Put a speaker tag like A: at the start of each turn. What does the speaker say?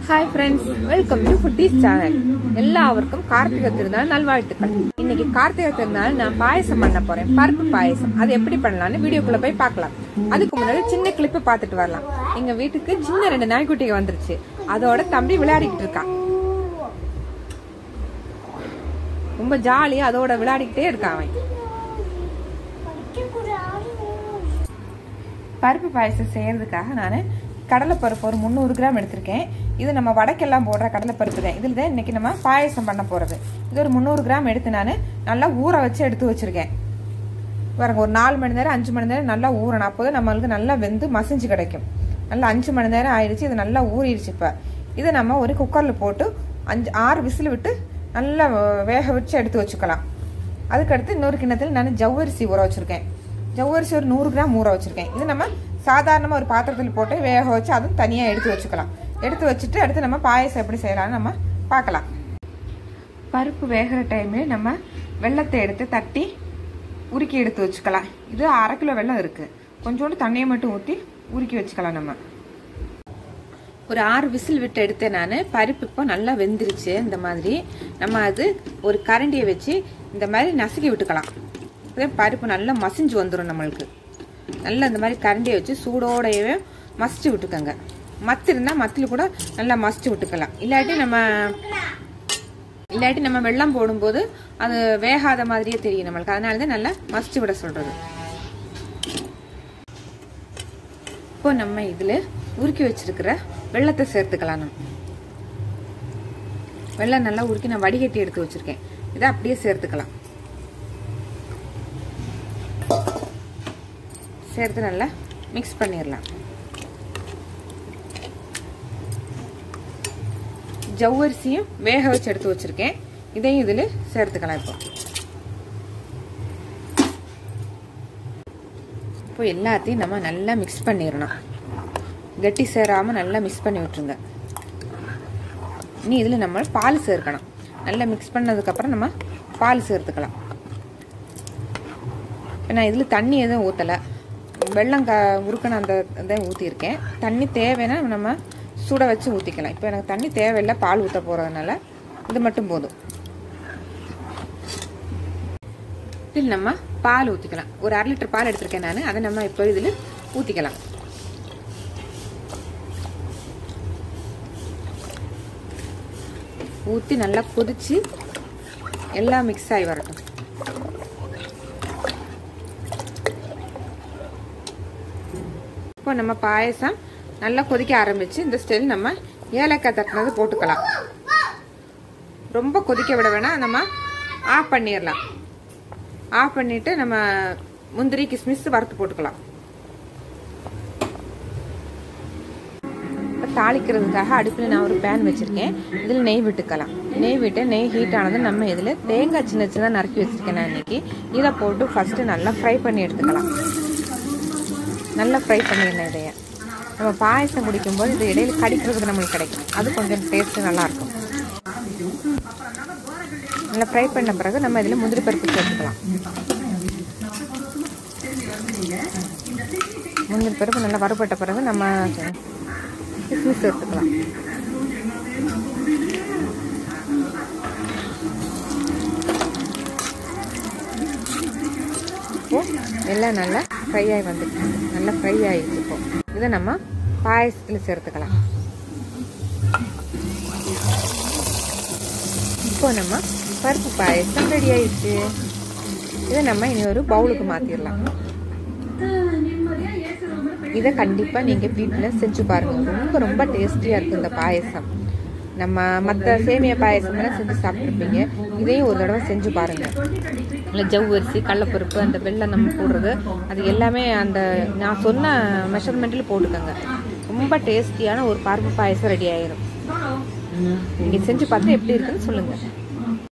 A: Hi friends, welcome to Foodies channel. எல்லாருக்கும் கார்த்திகை திருநாள் நல்வாழ்த்துக்கள். இன்னைக்கு கார்த்திகை திருநாள் நான் பாயசம் பண்ண போறேன். பருப்பு பாயசம். அது எப்படி பண்ணலாம்னு வீடியோக்குள்ள போய் பார்க்கலாம். அதுக்கு முன்னாடி சின்ன கிளிப் பார்த்துட்டு வரலாம். எங்க வீட்டுக்கு சின்ன 2 நாய்க்குட்டிங்க வந்துருச்சு. அதோட தம்பி விளையாடிட்டு இருக்கான். ரொம்ப ஜாலியா அதோட விளையாடிட்டே இருக்கான் அவன். பருப்பு பாயசம் செய்யறதுக்காக நான் கடலைப்பருப்பு ஒரு 300 கிராம் எடுத்திருக்கேன். இது நம்ம வடக்கெல்லாம் போடுற கடலைப்பருப்பு தான். இதில் தான் இன்னைக்கு நம்ம பாயசம் பண்ண போறது. இது ஒரு 300 கிராம் எடுத்து நான் நல்லா ஊற வச்சு எடுத்து வச்சிருக்கேன். பாருங்க, ஒரு 4 மணி நேரம் 5 மணி நேரம் நல்லா ஊறணும். அப்போதான் நம்மளுக்கு நல்லா வெந்து மசிஞ்சு கிடைக்கும். நல்லா 5 மணி நேரம் ஆயிடுச்சு. இது நல்லா ஊறிடுச்சு. இப்போ இதை நம்ம ஒரு குக்கரில் போட்டு 5-6 விசில் விட்டு நல்லா வேக வச்சு எடுத்து வச்சுக்கலாம். அதுக்கடுத்து இன்னொரு கிண்ணத்தில் நான் ஜவ்வரிசி ஊற வச்சிருக்கேன். ஜவ்வரிசி ஒரு 100 கிராம் ஊற வச்சிருக்கேன். இது நம்ம சாதாரணமாக ஒரு பாத்திரத்தில் போட்டு வேக வச்சு அதுவும் தனியாக எடுத்து வச்சுக்கலாம். எடுத்து வச்சுட்டு அடுத்து நம்ம பாயசம் எப்படி செய்யலாம்னு நம்ம பார்க்கலாம். பருப்பு வேகிற டைமில் நம்ம வெள்ளத்தை எடுத்து தட்டி உருக்கி எடுத்து வச்சுக்கலாம். இது 1/2 கிலோ வெள்ளம் இருக்குது. கொஞ்சோண்டு தண்ணியை மட்டும் ஊற்றி உருக்கி வச்சுக்கலாம். நம்ம ஒரு 6 விசில் விட்டு எடுத்தேன் நான். பருப்பு இப்போ நல்லா வெந்துருச்சு. இந்த மாதிரி நம்ம அது ஒரு கரண்டியை வச்சு இந்த மாதிரி நசுக்கி விட்டுக்கலாம். பருப்பு நல்லா மசிஞ்சு வந்துடும். நம்மளுக்கு நல்லா இந்த மாதிரி கரண்டியை வச்சு சூடோடையவே மசிச்சு விட்டுக்கோங்க. மத்து இருந்தால் மத்தில் கூட நல்லா மசிச்சு விட்டுக்கலாம். இல்லாட்டி நம்ம வெள்ளம் போடும்போது அது வேகாத மாதிரியே தெரியும் நம்மளுக்கு. அதனால தான் நல்லா மசிச்சு விட சொல்றது. இப்போ நம்ம இதில் உருக்கி வச்சிருக்கிற வெள்ளத்தை சேர்த்துக்கலாம். நம்ம வெள்ளம் நல்லா உருக்கி நான் வடிகட்டி எடுத்து வச்சிருக்கேன். இதை அப்படியே சேர்த்துக்கலாம். சேர்த்து நல்லா மிக்ஸ் பண்ணிடலாம். ஜவ்வரிசியும் வேக வச்சு எடுத்து வச்சிருக்கேன். இதையும் இதில் சேர்த்துக்கலாம். இப்போ எல்லாத்தையும் நம்ம நல்லா மிக்ஸ் பண்ணிடணும். கட்டி சேராமல் நல்லா மிக்ஸ் பண்ணி விட்டுருங்க. இனி இதில் நம்ம பால் சேர்க்கணும். நல்லா மிக்ஸ் பண்ணதுக்கப்புறம் நம்ம பால் சேர்த்துக்கலாம். நான் இதில் தண்ணி எதுவும் ஊற்றலை. வெள்ளம் உருக்கணும் அந்த இதை ஊற்றிருக்கேன். தண்ணி தேவைன்னா நம்ம சுட வச்சு ஊற்றிக்கலாம். இப்போ எனக்கு தண்ணி தேவையில்லை, பால் ஊற்ற போகிறதுனால இது மட்டும் போதும். இதில் நம்ம பால் ஊற்றிக்கலாம். ஒரு 1/2 லிட்டர் பால் எடுத்திருக்கேன் நான். அதை நம்ம இப்போ இதில் ஊற்றிக்கலாம். ஊற்றி நல்லா கொதிச்சு எல்லாம் மிக்ஸ் ஆகி வரட்டும். இப்போ நம்ம பாயசம் நல்லா கொதிக்க ஆரம்பிச்சு இந்த ஸ்டைல் நம்ம ஏலக்காய் தட்டினது போட்டுக்கலாம். ரொம்ப கொதிக்க விட வேணாம். நம்ம ஆஃப் பண்ணிடலாம். ஆஃப் பண்ணிட்டு நம்ம முந்திரி கிஸ்மிஸ் வறுத்து போட்டுக்கலாம். தாளிக்கிறதுக்காக அடுப்பில் நான் ஒரு பேன் வச்சிருக்கேன். இதில் நெய் விட்டுக்கலாம். நெய் விட்டு நெய் ஹீட் ஆனதும் நம்ம இதில் தேங்காய் சின்ன சின்னதாக நறுக்கி வச்சிருக்கேன் நான் இன்னைக்கு. இதை போட்டு ஃபர்ஸ்ட் நல்லா ஃப்ரை பண்ணி எடுத்துக்கலாம். நல்லா ஃப்ரை பண்ணிடலாம். இதைய நம்ம பாயசம் குடிக்கும்போது இது இடையில கடிக்கிறதுக்கு நம்மளுக்கு கிடைக்கும். அது கொஞ்சம் டேஸ்ட்டு நல்லாயிருக்கும். நல்லா ஃப்ரை பண்ண பிறகு நம்ம இதில் முந்திரி பருப்பு சேர்த்துக்கலாம். முந்திரி பருப்பு நல்லா வறுபட்ட பிறகு நம்ம கிஸ்மிஸ் சேர்த்துக்கலாம். எல்லாம் நல்லா ஃப்ரை ஆகி வந்துட்டு நல்லா ஃப்ரை ஆகிடுச்சு. இப்போ இதை நம்ம பாயசத்தில் சேர்த்துக்கலாம். இப்போ நம்ம பருப்பு பாயசம் ரெடி ஆயிடுச்சு. இதை நம்ம இனி ஒரு பவுலுக்கு மாற்றிடலாம். இதை கண்டிப்பாக நீங்கள் வீட்டில் செஞ்சு பாருங்கள். ரொம்ப ரொம்ப டேஸ்டியாக இருக்கும் இந்த பாயசம். நம்ம மற்ற சேமியா பாயசம் எல்லாம் செஞ்சு சாப்பிட்ருப்பீங்க. இதையும் ஒரு தடவை செஞ்சு பாருங்கள். இல்லை ஜவ்வரிசி கடலைப்பருப்பு அந்த வெள்ளம் நம்ம போடுறது அது எல்லாமே அந்த நான் சொன்ன மெஷர்மெண்ட்டில் போட்டுக்கோங்க. ரொம்ப டேஸ்டியான ஒரு பருப்பு பாயசம் ரெடி ஆயிரும். நீங்கள் செஞ்சு பார்த்து எப்படி இருக்குன்னு சொல்லுங்கள்.